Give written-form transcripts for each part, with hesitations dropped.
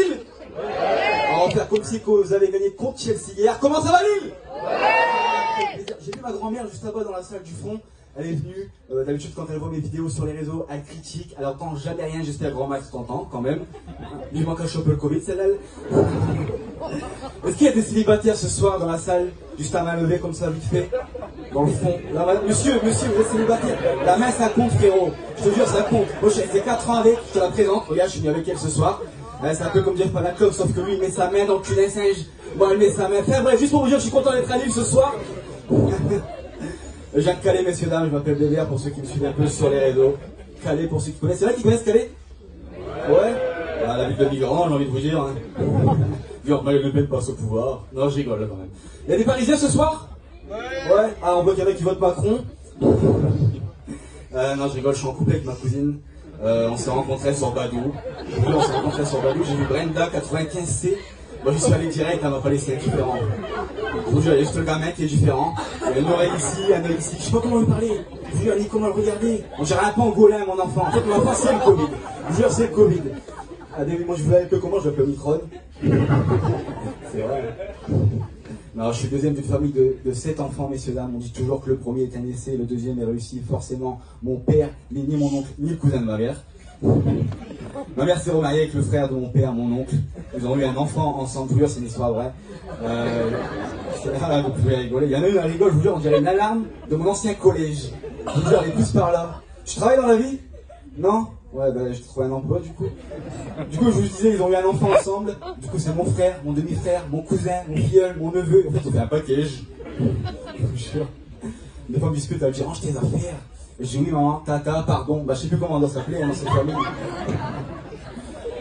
Lille? On va faire comme si vous avez gagné contre Chelsea hier. Comment ça va Lille? J'ai vu ma grand-mère juste là-bas dans la salle du fond. Elle est venue, d'habitude quand elle voit mes vidéos sur les réseaux, elle critique, elle entend jamais rien, j'espère grand max t'entends quand même. Vivement qu'elle chope le Covid celle-là. Est-ce qu'il y a des célibataires ce soir dans la salle? Juste à main levée comme ça vite fait? Dans le fond. Là, monsieur, vous êtes célibataire? La main ça compte frérot, je te jure ça compte. Moi j'ai été 4 ans avec, je te la présente, regarde je suis venu avec elle ce soir. C'est un peu comme Jeff Panaclock, sauf que lui il met sa main dans le cul d'un singe. Moi elle met sa main. Enfin bref, juste pour vous dire, je suis content d'être à Lille ce soir. Je viens de Calais, messieurs, dames, je m'appelle Bébert pour ceux qui me suivent un peu sur les réseaux. Calais pour ceux qui connaissent. C'est vrai qu'ils connaissent Calais? Ouais. Ah, la ville de migrants, j'ai envie de vous dire. Hein. Marine Le Pen passe au pouvoir. Non, je rigole quand même. Il y a des Parisiens ce soir? Ouais. Ah, on voit qu'il y en a qui votent Macron. Non, je rigole, je suis en couple avec ma cousine. On s'est rencontrés sur Badou. J'ai vu Brenda 95C. Moi, je suis allé direct, elle m'a pas laissé indifférent. Je vous jure, il y a juste le gamin qui est différent. Il y a une oreille ici, un œil ici. Je sais pas comment lui parler. Je vous jure, ni comment le regarder. On dirait un pangolin, mon enfant. En fait, mon enfant, c'est le Covid. Je vous jure, c'est le Covid. Moi, je vous l'avais un peu comment, je l'appelle Omicron. C'est vrai. Non, je suis deuxième d'une famille de 7 enfants, messieurs, dames. On dit toujours que le premier est un essai, le deuxième est réussi. Forcément, mon père n'est ni mon oncle, ni le cousin de ma mère. Ma mère s'est remariée avec le frère de mon père, mon oncle. Ils ont eu un enfant ensemble. Je vous jure, c'est une histoire vraie. Vous pouvez rigoler. Il y en a une, elle rigole, je vous jure, on dirait une alarme de mon ancien collège. Je vous jure, elle est plus par là. Tu travailles dans la vie? Non? Ouais, bah, j'ai trouvé un emploi, du coup. Du coup, je vous disais, ils ont eu un enfant ensemble. Du coup, c'est mon frère, mon demi-frère, mon cousin, mon filleul, mon neveu. En fait, on fait un package. Je vous jure. Des fois, Biscuit, elle me dit, range tes affaires. Et je dis, oui, maman, tata, pardon. Bah, je sais plus comment on doit s'appeler, dans cette famille.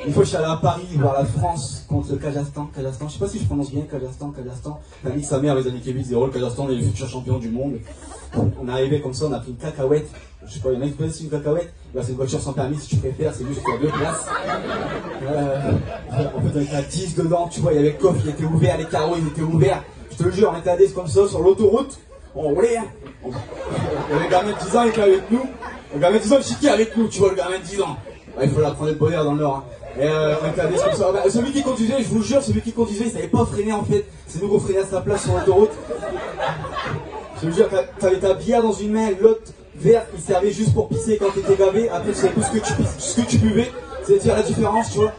Une fois, je suis allé à Paris voir la France contre le Kazakhstan. Je sais pas si je prononce bien Kazakhstan. On a mis sa mère les années 0, le Kazakhstan, on est les futurs champions du monde. On est arrivé comme ça, on a pris une cacahuète. Je sais pas, il y en a qui connaissent une cacahuète? Bah, c'est une voiture sans permis, si tu préfères, c'est juste qu'il y a 2 places. En fait, on était à 10 dedans, tu vois, il y avait le coffre, il était ouvert, les carreaux, ils étaient ouverts. Je te le jure, on était à 10 comme ça, sur l'autoroute. On roulait, hein. Il y avait le gamin de 10 ans, il était avec nous. Le gamin de 10 ans, le chiquet avec nous, tu vois, le gamin de 10 ans. Bah, il faut la prendre de bonheur dans le Nord, hein. Et on était à 10 comme ça. Bah, celui qui conduisait, je vous jure, il savait pas freiner en fait. C'est nous qu'on freinait à sa place sur l'autoroute. Je vous jure, t'avais ta bière dans une main, l'autre verre, il servait juste pour pisser quand t'étais gavé. Après, tu savais plus ce que tu buvais. C'est dire la différence, tu vois.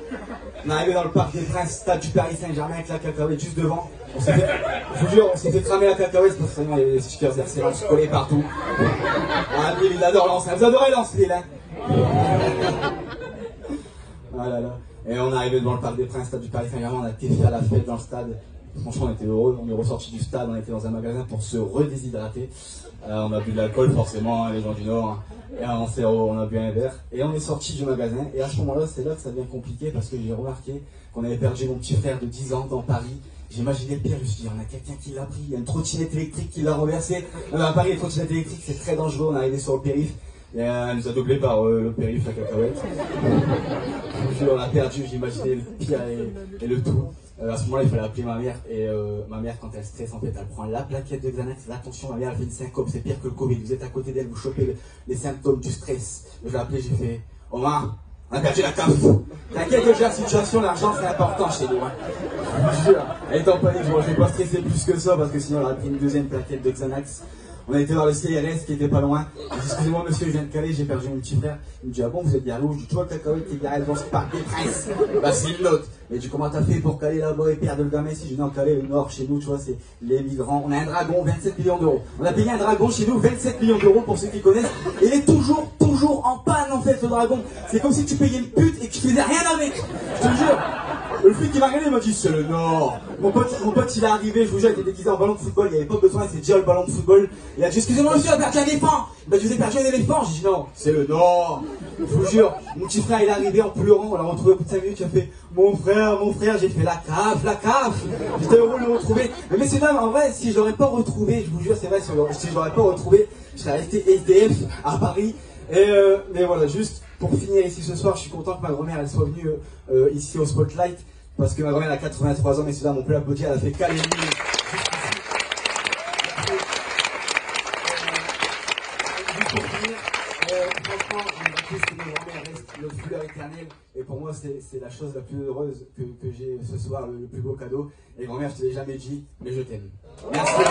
On est arrivé dans le parc des Princes, stade du Paris Saint-Germain avec la cacahuète juste devant. Je vous jure, on s'est fait cramer la cacahuète parce que sinon il y avait des stickers RC collés partout. Ah, Lille, il adore Lens. Vous adorez Lens, Lille, hein. Ah là là. Et on est arrivé devant le parc des Princes, stade du Paris Saint-Germain, on a été faire la fête dans le stade. Franchement, on était heureux, on est ressorti du stade, on était dans un magasin pour se redéshydrater. On a bu de l'alcool, forcément, hein, les gens du Nord. Et on a bu un verre. Et on est sorti du magasin. Et à ce moment-là, c'est là que ça devient compliqué parce que j'ai remarqué qu'on avait perdu mon petit frère de 10 ans dans Paris. J'imaginais le pire, je me suis dit, on a quelqu'un qui l'a pris, il y a une trottinette électrique qui l'a renversé. À Paris, les trottinettes électriques, c'est très dangereux, on est arrivé sur le périph'. Et elle nous a doublé par le périph', la cacahuète. On a perdu, j'imaginais le pire et le tout. À ce moment-là, il fallait appeler ma mère. Et ma mère, quand elle stresse, en fait, elle prend la plaquette de Xanax. Attention, ma mère, elle fait une syncope, c'est pire que le Covid. Vous êtes à côté d'elle, vous chopez les symptômes du stress. Je l'ai appelé, j'ai fait, Omar, on a perdu la CAF. T'inquiète que j'ai la situation, l'argent c'est important chez nous. Hein. Je jure, elle était en panique, je vais pas stresser plus que ça parce que sinon elle aurait pris une deuxième plaquette de Xanax. On a été voir le CRS qui était pas loin. J'ai dit, excusez-moi monsieur, je viens de Calais, j'ai perdu mon petit frère. Il me dit, ah bon, vous êtes garé où? Je dis, tu vois le cacahuète qui est garé dans ce parc des Princes. Bah c'est une note. Mais du comment t'as fait pour Calais là-bas et perdre le gamin ici? Je dis, non, Calais, le Nord, chez nous, tu vois, c'est les migrants. On a un dragon, 27 millions d'euros. On a payé un dragon chez nous, 27 millions d'euros pour ceux qui connaissent. Et il est toujours en panne en fait, le dragon. C'est comme si tu payais une pute et que tu faisais rien avec. Je te jure. Le flic qui m'a regardé m'a dit, c'est le Nord. Mon pote il est arrivé, je vous jure, il était déguisé en ballon de football, il n'y avait pas besoin, c'est déjà le ballon de football. Il a dit, excusez-moi monsieur, j'ai perdu un éléphant. Il m'a dit, vous avez perdu un éléphant. J'ai dit, non, c'est le Nord. Je vous jure, mon petit frère il est arrivé en pleurant, on l'a retrouvé au bout de 5 minutes, il a fait, mon frère, j'ai fait la cave. J'étais heureux de le retrouver. Mais c'est même, en vrai, si je l'aurais pas retrouvé, je vous jure, c'est vrai, si je l'aurais pas retrouvé, je serais resté SDF à Paris. Mais voilà, juste pour finir ici ce soir, je suis content que ma grand-mère elle soit venue ici au Spotlight. Parce que ma grand-mère a 83 ans, mais cela, on peut l'applaudir, elle a fait câliner. Juste pour finir, franchement, on va plus que ma grand-mère reste notre fleur éternelle. Et pour moi, c'est la chose la plus heureuse que j'ai ce soir, le plus beau cadeau. Et grand-mère, je te l'ai jamais dit, mais je t'aime. Merci.